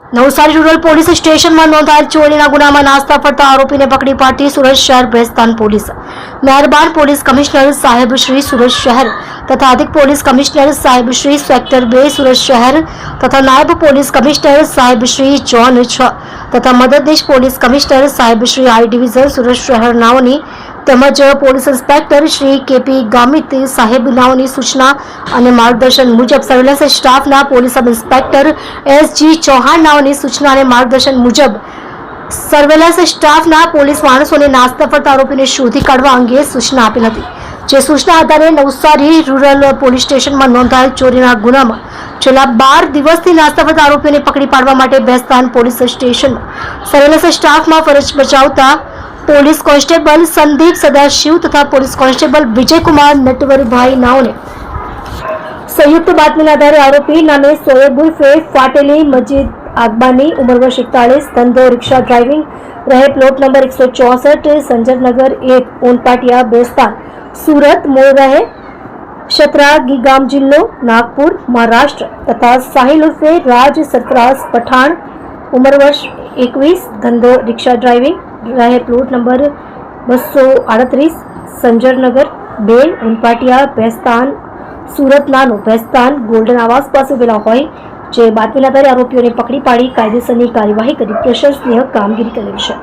Navsari rural police સ્ટેશનમાં નોંધાયેલ ચોરીના ગુનામાં નાસ્તા ફરતા આરોપીને પકડી પાડતી સુરત શહેર ભેસ્તાન પોલીસ મહેરબાન પોલીસ કમિશનર સાહેબ શ્રી સુરત શહેર તથા અધિક પોલીસ કમિશનર સાહેબ શ્રી સેક્ટર 2 સુરત શહેર તથા નાયબ પોલીસ કમિશનર સાહેબ શ્રી ઝોન 6 તથા મદદનીશ પોલીસ કમિશનર સાહેબ શ્રી આઈ ડિવિઝન સુરત શહેર નાઓની તેમજ police inspector Shri KP Gamit સાહેબ નાઓની સૂચના અને માર્ગદર્શન મુજબ સર્વેલન્સ સ્ટાફના police sub inspector SG Chauhan નાઓની સૂચના અને માર્ગદર્શન મુજબ સર્વેલન્સ સ્ટાફના પોલીસ માણસોને નાસ્તા ફરતા આરોપીને શોધી કાઢવા અંગે સૂચના આપેલ હતી। જે સૂચના આધારે નવસારી રૂરલ પોલીસ સ્ટેશનમાં નોંધાયેલ ચોરીના ગુનામાં છેલ્લા 12 દિવસથી નાસ્તા ફરતા આરોપીઓને પકડી પાડવા માટે ભેસ્તાન પોલીસ સ્ટેશનમાં સર્વેલન્સ સ્ટાફમાં ફરજ બજાવતા પોલીસ કોન્સ્ટેબલ સંદીપ સદાશિવ તથા પોલીસ કોન્સ્ટેબલ વિજયકુમાર નટવરભાઈ નાઓને સંયુક્ત બાતમીના આધારે આરોપી નામે સોએબ ઉર્ફે ફાટેલી મજીદ આગબાની ઉંમર વર્ષ 41 ધંધો રિક્ષા ડ્રાઇવિંગ રહે પ્લોટ નંબર 164 સંજરનગર 1 ઓનપાટિયા બેસ્તાન સુરત મૂળ રહે શતરા ગીગામ જિલ્લો નાગપુર મહારાષ્ટ્ર તથા સાહિલ ઉર્ફે રાજ સરફરાઝ પઠાણ ઉંમર વર્ષ 21 ધંધો રિક્ષા ડ્રાઇવિંગ રહે પ્લોટ નંબર 238 સંજરનગર 2 ઉનપાટિયા ભેસ્તાન સુરત નાનું ભેસ્તાન ગોલ્ડન આવાસ પાસે ઉભેલા હોય જે બાતમીના આધારે આરોપીઓને પકડી પાડી કાયદેસરની કાર્યવાહી કરી પ્રશંસનીય કામગીરી કરેલ છે।